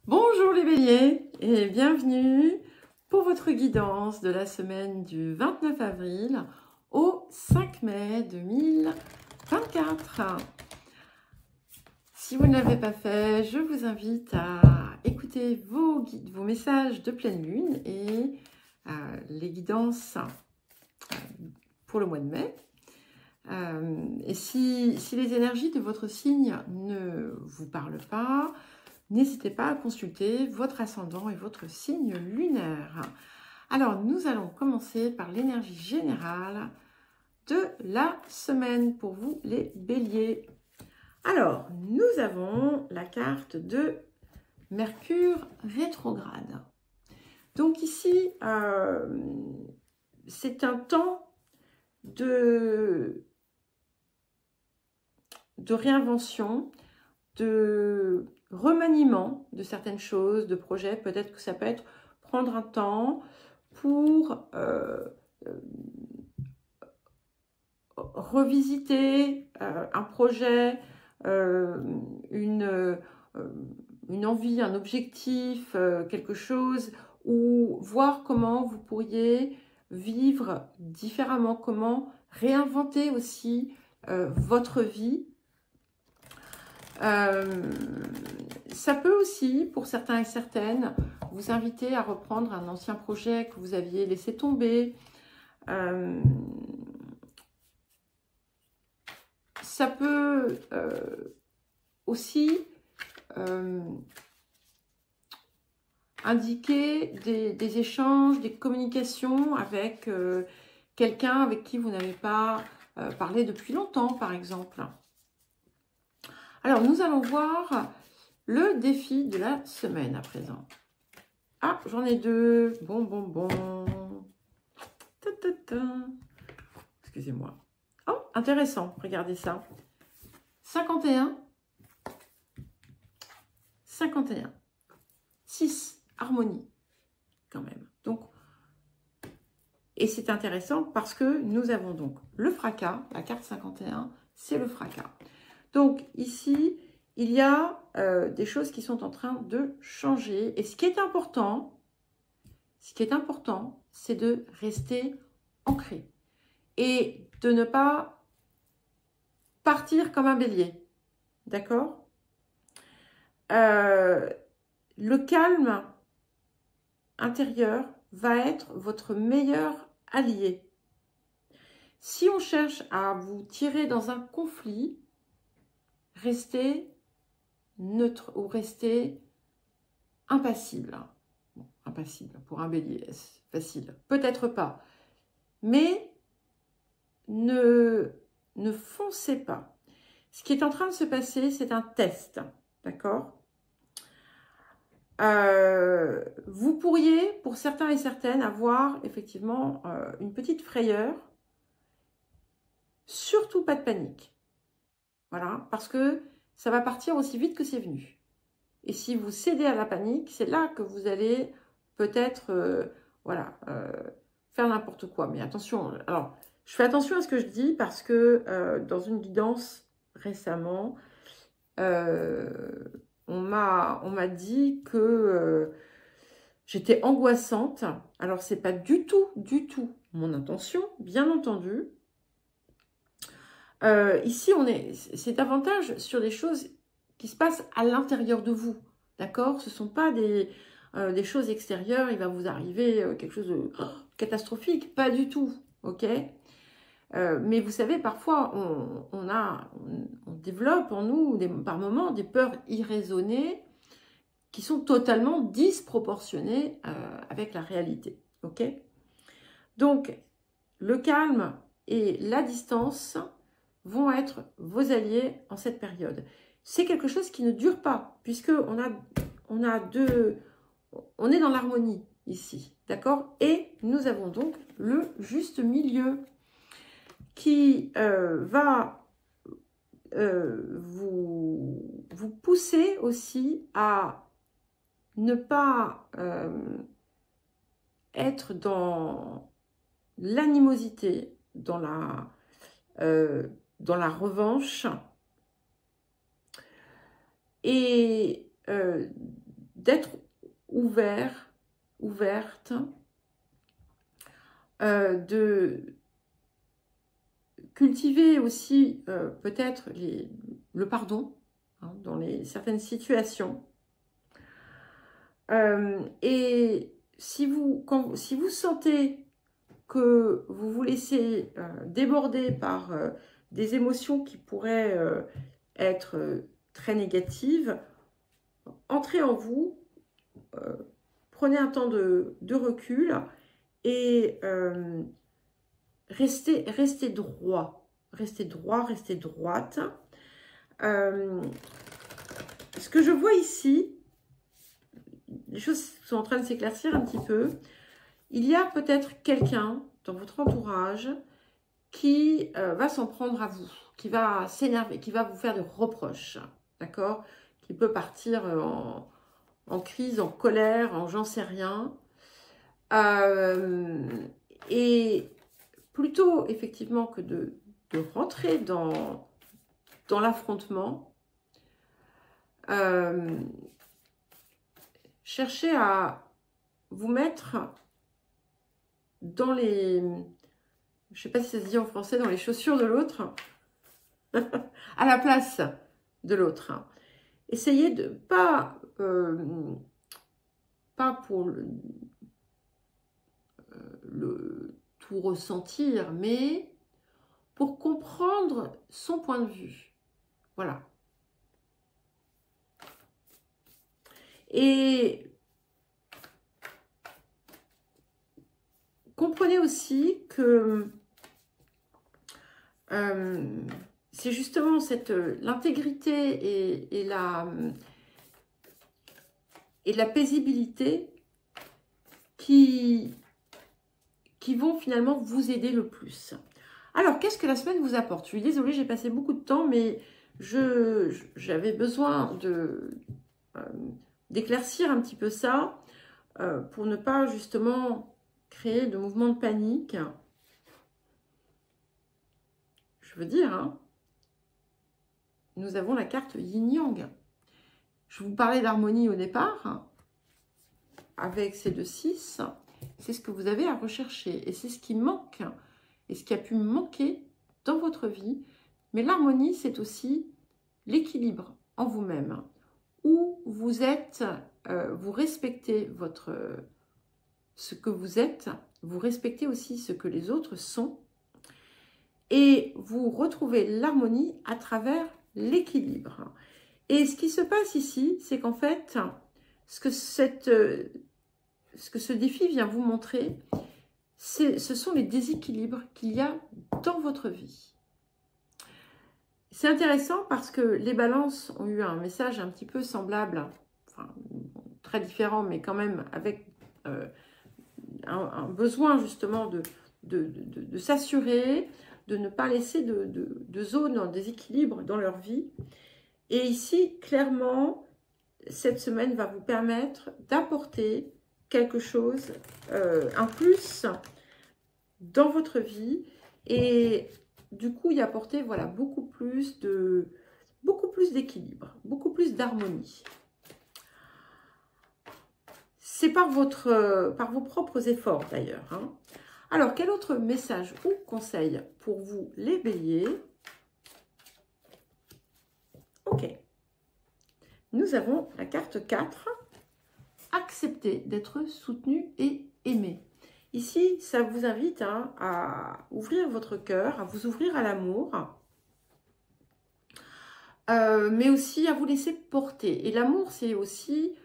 Bonjour les béliers et bienvenue pour votre guidance de la semaine du 29 avril au 5 mai 2024. Si vous ne l'avez pas fait, je vous invite à écouter vos messages de pleine lune et les guidances pour le mois de mai. Et si les énergies de votre signe ne vous parlent pas, n'hésitez pas à consulter votre ascendant et votre signe lunaire. Alors, nous allons commencer par l'énergie générale de la semaine pour vous, les béliers. Alors, nous avons la carte de Mercure rétrograde. Donc ici, c'est un temps de réinvention, de remaniement de certaines choses, de projets. Peut-être que ça peut être prendre un temps pour revisiter un projet, une envie, un objectif, quelque chose, ou voir comment vous pourriez vivre différemment, comment réinventer aussi votre vie. Ça peut aussi, pour certains et certaines, vous inviter à reprendre un ancien projet que vous aviez laissé tomber. Ça peut aussi indiquer des échanges, des communications avec quelqu'un avec qui vous n'avez pas parlé depuis longtemps, par exemple. Alors, nous allons voir le défi de la semaine à présent. Ah, j'en ai deux. Bon. Excusez-moi. Oh, intéressant. Regardez ça. 51. 51. 6. Harmonie. Quand même. Donc, et c'est intéressant parce que nous avons donc le fracas. La carte 51, c'est le fracas. Donc ici, il y a des choses qui sont en train de changer. Et ce qui est important, c'est de rester ancré et de ne pas partir comme un bélier. D'accord? Le calme intérieur va être votre meilleur allié. Si on cherche à vous tirer dans un conflit, restez neutre ou restez impassible. Bon, impassible pour un bélier, facile. Peut-être pas. Mais ne foncez pas. Ce qui est en train de se passer, c'est un test. D'accord? Vous pourriez, pour certains et certaines, avoir effectivement une petite frayeur. Surtout pas de panique. Voilà, parce que ça va partir aussi vite que c'est venu. Et si vous cédez à la panique, c'est là que vous allez peut-être faire n'importe quoi. Mais attention, alors, je fais attention à ce que je dis parce que dans une guidance récemment, on m'a dit que j'étais angoissante. Alors, c'est pas du tout mon intention, bien entendu. Ici, c'est davantage sur des choses qui se passent à l'intérieur de vous, d'accord? Ce ne sont pas des choses extérieures, il va vous arriver quelque chose de catastrophique, pas du tout, ok? Mais vous savez, parfois, on développe en nous, par moments, des peurs irraisonnées qui sont totalement disproportionnées avec la réalité, ok? Donc, le calme et la distance vont être vos alliés en cette période. C'est quelque chose qui ne dure pas, puisque on est dans l'harmonie ici, d'accord? Et nous avons donc le juste milieu qui va vous pousser aussi à ne pas être dans l'animosité, dans la revanche, et d'être ouvert, ouverte, de cultiver aussi peut-être le pardon hein, dans certaines situations. Et si vous sentez que vous vous laissez déborder par des émotions qui pourraient être très négatives, entrez en vous, prenez un temps de recul et restez droit, restez droite. Ce que je vois ici, les choses sont en train de s'éclaircir un petit peu. Il y a peut-être quelqu'un dans votre entourage qui va s'en prendre à vous, qui va s'énerver, qui va vous faire des reproches, d'accord? Qui peut partir en crise, en colère, en j'en sais rien. Et plutôt, effectivement, que de rentrer dans l'affrontement, cherchez à vous mettre dans les... Je ne sais pas si ça se dit en français, dans les chaussures de l'autre, à la place de l'autre. Essayez de pas pour le tout ressentir, mais pour comprendre son point de vue. Voilà. Et comprenez aussi que c'est justement l'intégrité et la paisibilité qui vont finalement vous aider le plus. Alors, qu'est-ce que la semaine vous apporte? Je suis désolée, j'ai passé beaucoup de temps, mais j'avais besoin d'éclaircir un petit peu ça pour ne pas justement créer de mouvements de panique. Je veux dire, hein, nous avons la carte Yin-Yang. Je vous parlais d'harmonie au départ, avec ces 2-6. C'est ce que vous avez à rechercher. Et c'est ce qui manque, et ce qui a pu manquer dans votre vie. Mais l'harmonie, c'est aussi l'équilibre en vous-même, où vous êtes, vous respectez ce que vous êtes, vous respectez aussi ce que les autres sont, et vous retrouvez l'harmonie à travers l'équilibre. Et ce qui se passe ici, c'est qu'en fait, ce que ce défi vient vous montrer, ce sont les déséquilibres qu'il y a dans votre vie. C'est intéressant parce que les balances ont eu un message un petit peu semblable, enfin, très différent, mais quand même avec un besoin justement de s'assurer, de ne pas laisser de zones en déséquilibre dans leur vie. Et ici, clairement, cette semaine va vous permettre d'apporter quelque chose, un plus dans votre vie et du coup y apporter voilà, beaucoup plus d'équilibre, beaucoup plus d'harmonie. C'est par vos propres efforts d'ailleurs. Hein. Alors, quel autre message ou conseil pour vous les béliers? Ok. Nous avons la carte 4. Accepter d'être soutenu et aimé. Ici, ça vous invite hein, à ouvrir votre cœur, à vous ouvrir à l'amour, mais aussi à vous laisser porter. Et l'amour, c'est aussi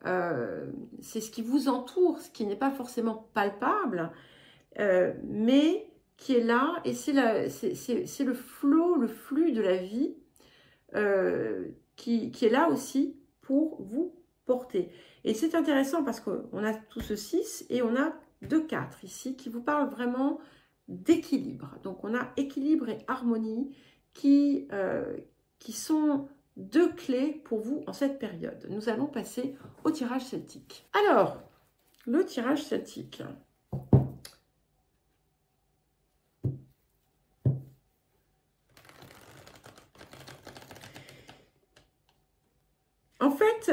c'est ce qui vous entoure, ce qui n'est pas forcément palpable, mais qui est là, et c'est le flot, le flux de la vie qui est là aussi pour vous porter. Et c'est intéressant parce qu'on a tout ce 6 et on a 2 4 ici qui vous parlent vraiment d'équilibre. Donc on a équilibre et harmonie qui sont 2 clés pour vous en cette période. Nous allons passer au tirage celtique. Alors, le tirage celtique. En fait,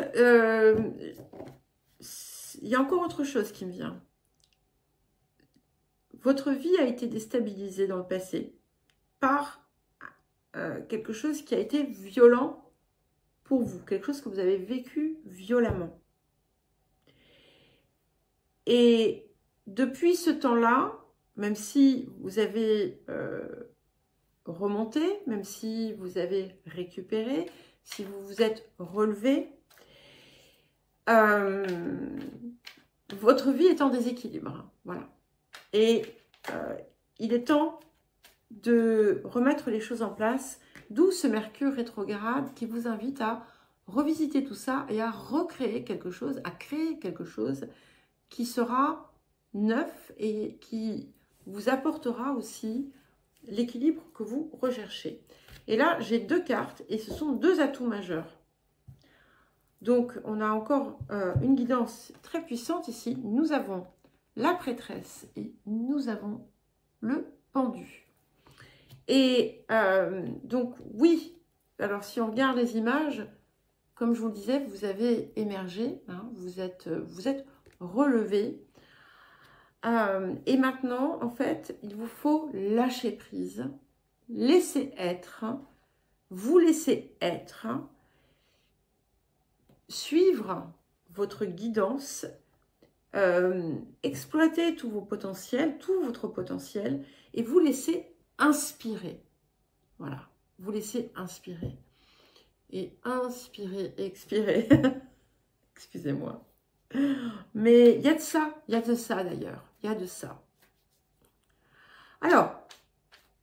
il y a encore autre chose qui me vient. Votre vie a été déstabilisée dans le passé par quelque chose qui a été violent pour vous, quelque chose que vous avez vécu violemment. Et depuis ce temps-là, même si vous avez remonté, même si vous avez récupéré, si vous vous êtes relevé, votre vie est en déséquilibre. Voilà. Et il est temps de remettre les choses en place, d'où ce Mercure rétrograde qui vous invite à revisiter tout ça et à recréer quelque chose, à créer quelque chose qui sera neuf et qui vous apportera aussi l'équilibre que vous recherchez. Et là, j'ai deux cartes et ce sont deux atouts majeurs. Donc, on a encore une guidance très puissante ici. Nous avons la prêtresse et nous avons le pendu. Et donc, oui, alors si on regarde les images, comme je vous le disais, vous avez émergé, hein, vous êtes relevé. Et maintenant, en fait, il vous faut lâcher prise, laisser être, vous laisser être, suivre votre guidance, exploiter tous vos potentiels, tout votre potentiel, et vous laisser inspirer. Voilà, vous laisser inspirer. Et inspirer, expirer. Excusez-moi. Mais il y a de ça d'ailleurs, il y a de ça. Alors,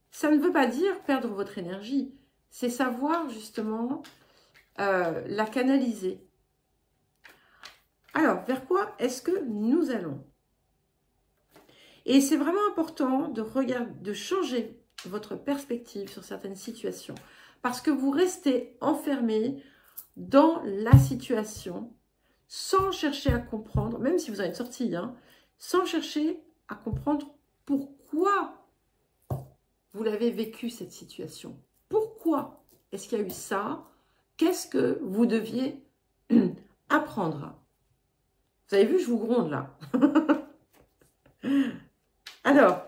ça ne veut pas dire perdre votre énergie, c'est savoir justement la canaliser. Alors, vers quoi est-ce que nous allons? Et c'est vraiment important de changer votre perspective sur certaines situations. Parce que vous restez enfermé dans la situation sans chercher à comprendre, même si vous avez une sortie, hein, sans chercher à comprendre pourquoi vous l'avez vécu cette situation. Pourquoi est-ce qu'il y a eu ça? Qu'est-ce que vous deviez apprendre? Vous avez vu, je vous gronde là. Alors,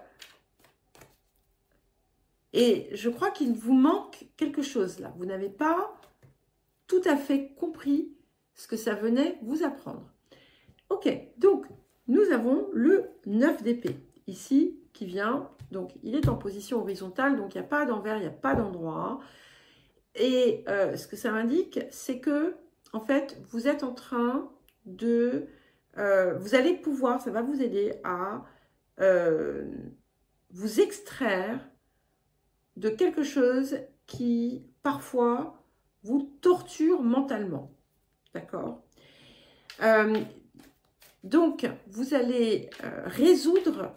et je crois qu'il vous manque quelque chose là. Vous n'avez pas tout à fait compris ce que ça venait vous apprendre. Ok, donc nous avons le 9 d'épée ici qui vient. Donc il est en position horizontale, donc il n'y a pas d'envers, il n'y a pas d'endroit. Et ce que ça m'indique, c'est que en fait, vous êtes en train de... vous allez pouvoir, ça va vous aider à vous extraire de quelque chose qui, parfois, vous torture mentalement. D'accord? Donc, vous allez résoudre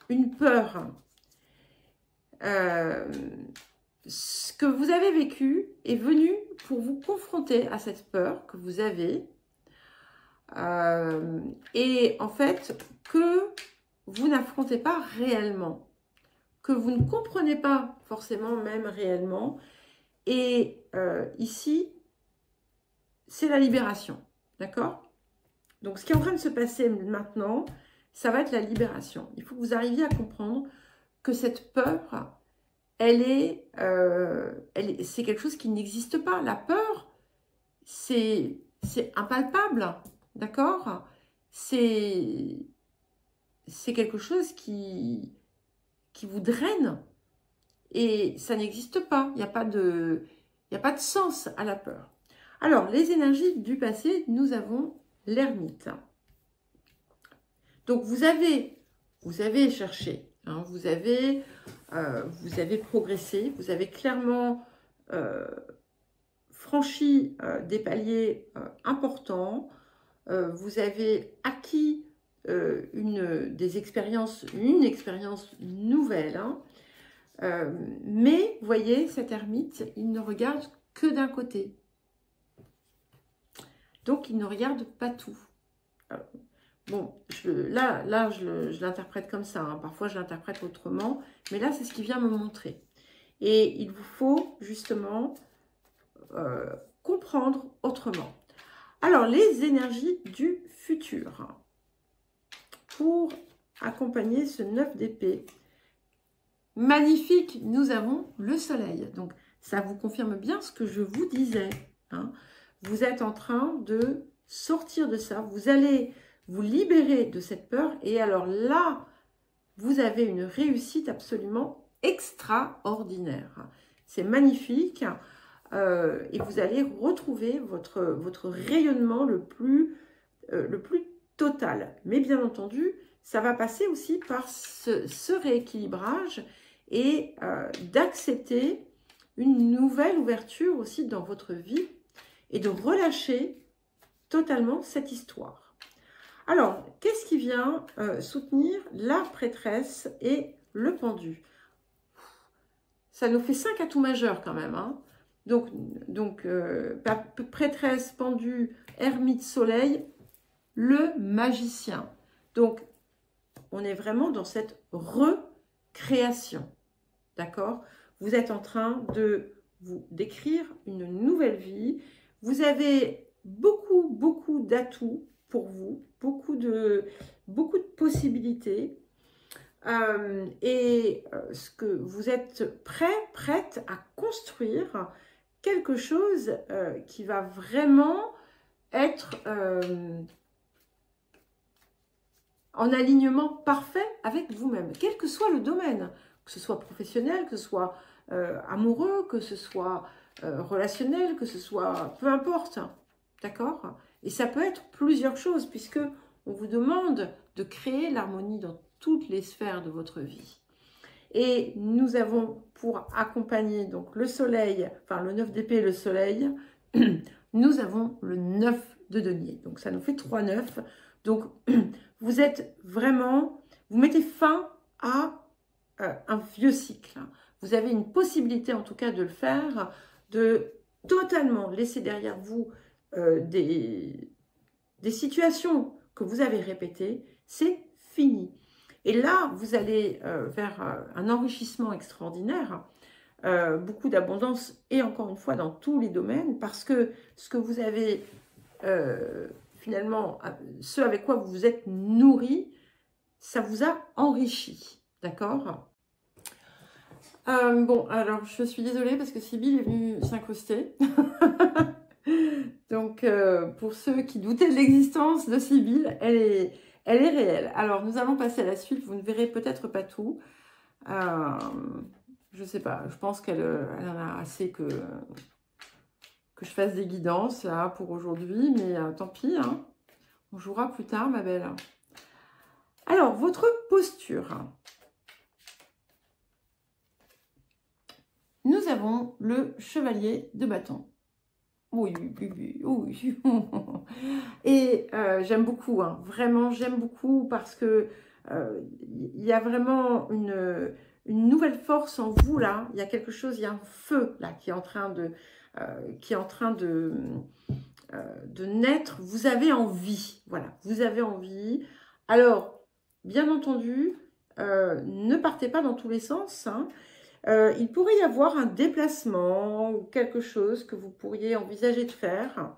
une peur. Ce que vous avez vécu est venu pour vous confronter à cette peur que vous avez. Et en fait, que vous n'affrontez pas réellement. Que vous ne comprenez pas forcément même réellement. Et ici, c'est la libération. D'accord? Donc, ce qui est en train de se passer maintenant, ça va être la libération. Il faut que vous arriviez à comprendre que cette peur, c'est quelque chose qui n'existe pas. La peur, c'est impalpable. D'accord? C'est quelque chose qui vous draine. Et ça n'existe pas. Il n'y a pas de sens à la peur. Alors, les énergies du passé, nous avons l'ermite. Donc, vous avez cherché, hein, vous avez progressé, vous avez clairement franchi des paliers importants, vous avez acquis une expérience nouvelle, hein. Mais, vous voyez, cet ermite, il ne regarde que d'un côté. Donc, il ne regarde pas tout. Bon, là, je l'interprète comme ça. Hein. Parfois, je l'interprète autrement. Mais là, c'est ce qui vient me montrer. Et il vous faut, justement, comprendre autrement. Alors, les énergies du futur. Pour accompagner ce 9 d'épée. Magnifique, nous avons le soleil. Donc, ça vous confirme bien ce que je vous disais. Hein. Vous êtes en train de sortir de ça. Vous allez vous libérer de cette peur. Et alors là, vous avez une réussite absolument extraordinaire. C'est magnifique. Et vous allez retrouver votre rayonnement le plus total. Mais bien entendu, ça va passer aussi par ce rééquilibrage et d'accepter une nouvelle ouverture aussi dans votre vie et de relâcher totalement cette histoire. Alors, qu'est-ce qui vient soutenir la prêtresse et le pendu? Ça nous fait 5 atouts majeurs quand même. Hein. Donc prêtresse, pendu, ermite, soleil, le magicien. Donc, on est vraiment dans cette recréation. D'accord? Vous êtes en train de vous décrire une nouvelle vie. Vous avez beaucoup d'atouts pour vous, beaucoup de possibilités. Ce que vous êtes prête à construire quelque chose qui va vraiment être en alignement parfait avec vous-même, quel que soit le domaine, que ce soit professionnel, que ce soit amoureux, que ce soit relationnel, que ce soit peu importe, d'accord? Et ça peut être plusieurs choses puisque on vous demande de créer l'harmonie dans toutes les sphères de votre vie. Et nous avons pour accompagner donc le soleil, enfin le 9 d'épée et le soleil, nous avons le 9 de denier. Donc ça nous fait 3-9. Donc vous êtes vraiment, vous mettez fin à un vieux cycle. Vous avez une possibilité en tout cas de le faire, de totalement laisser derrière vous des situations que vous avez répétées. C'est fini. Et là, vous allez vers un enrichissement extraordinaire, beaucoup d'abondance et encore une fois dans tous les domaines parce que ce que vous avez finalement, ce avec quoi vous vous êtes nourri, ça vous a enrichi. D'accord? Bon, alors je suis désolée parce que Sybille est venue s'incruster. Donc, pour ceux qui doutaient de l'existence de Sybille, elle est réelle. Alors, nous allons passer à la suite. Vous ne verrez peut-être pas tout. Je ne sais pas. Je pense qu'elle en a assez que je fasse des guidances là pour aujourd'hui. Mais tant pis. Hein. On jouera plus tard, ma belle. Alors, votre posture. Nous avons le chevalier de bâton. Oui. Et j'aime beaucoup, hein, vraiment j'aime beaucoup parce que il y a vraiment une nouvelle force en vous là. Il y a quelque chose, il y a un feu là qui est en train de naître. Vous avez envie, voilà, vous avez envie. Alors, bien entendu, ne partez pas dans tous les sens, hein. Il pourrait y avoir un déplacement ou quelque chose que vous pourriez envisager de faire.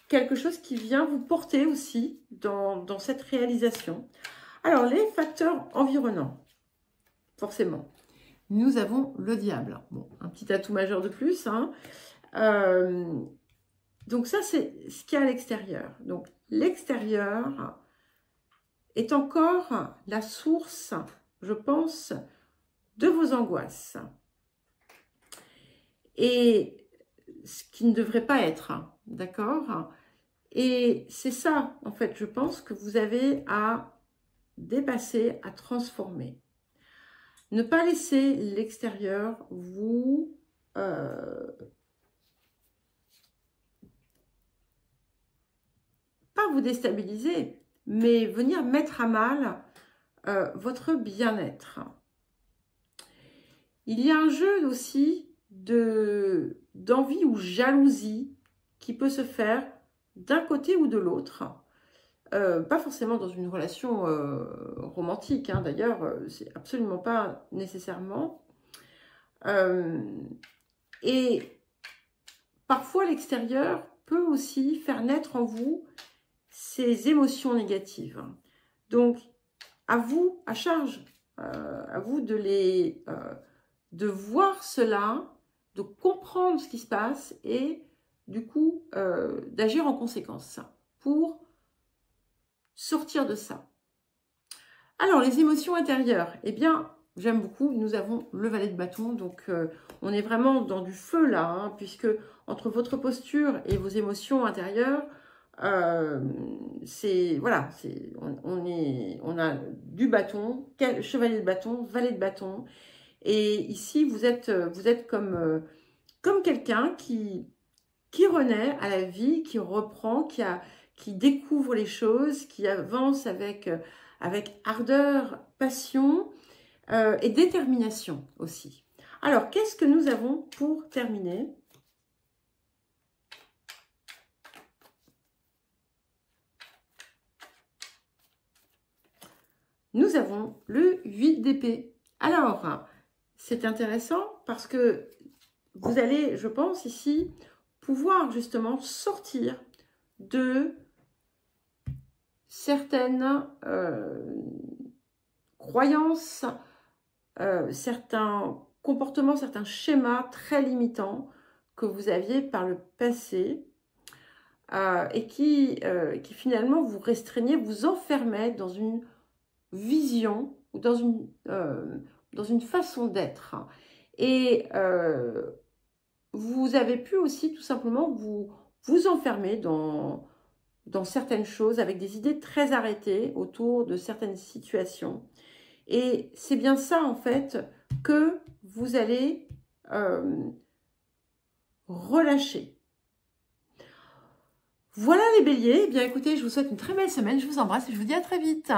Quelque chose qui vient vous porter aussi dans cette réalisation. Alors, les facteurs environnants, forcément. Nous avons le diable. Bon, un petit atout majeur de plus. Hein. Donc ça, c'est ce qu'il y a à l'extérieur. Donc, l'extérieur est encore la source, je pense, de vos angoisses. Et ce qui ne devrait pas être, hein, d'accord? Et c'est ça, en fait, je pense que vous avez à dépasser, à transformer. Ne pas laisser l'extérieur vous... pas vous déstabiliser, mais venir mettre à mal votre bien-être. Il y a un jeu aussi d'envie ou jalousie qui peut se faire d'un côté ou de l'autre. Pas forcément dans une relation romantique, hein, d'ailleurs, c'est absolument pas nécessairement. Et parfois, l'extérieur peut aussi faire naître en vous ces émotions négatives. Donc, à vous, à charge, à vous de voir cela, de comprendre ce qui se passe et du coup d'agir en conséquence pour sortir de ça. Alors, les émotions intérieures, eh bien, j'aime beaucoup, nous avons le valet de bâton, donc on est vraiment dans du feu là, hein, puisque entre votre posture et vos émotions intérieures, voilà, on a du bâton, chevalier de bâton, valet de bâton, et ici vous êtes comme quelqu'un qui renaît à la vie, qui reprend, qui découvre les choses, qui avance avec ardeur, passion et détermination aussi. Alors, qu'est-ce que nous avons pour terminer ? Nous avons le 8 d'épée. Alors, c'est intéressant parce que vous allez, je pense, ici, pouvoir justement sortir de certaines croyances, certains comportements, certains schémas très limitants que vous aviez par le passé et qui finalement vous restreignaient, vous enfermaient dans une vision ou dans une façon d'être. Et vous avez pu aussi tout simplement vous enfermer dans certaines choses avec des idées très arrêtées autour de certaines situations. Et c'est bien ça en fait que vous allez relâcher. Voilà les béliers, eh bien écoutez, je vous souhaite une très belle semaine, je vous embrasse et je vous dis à très vite.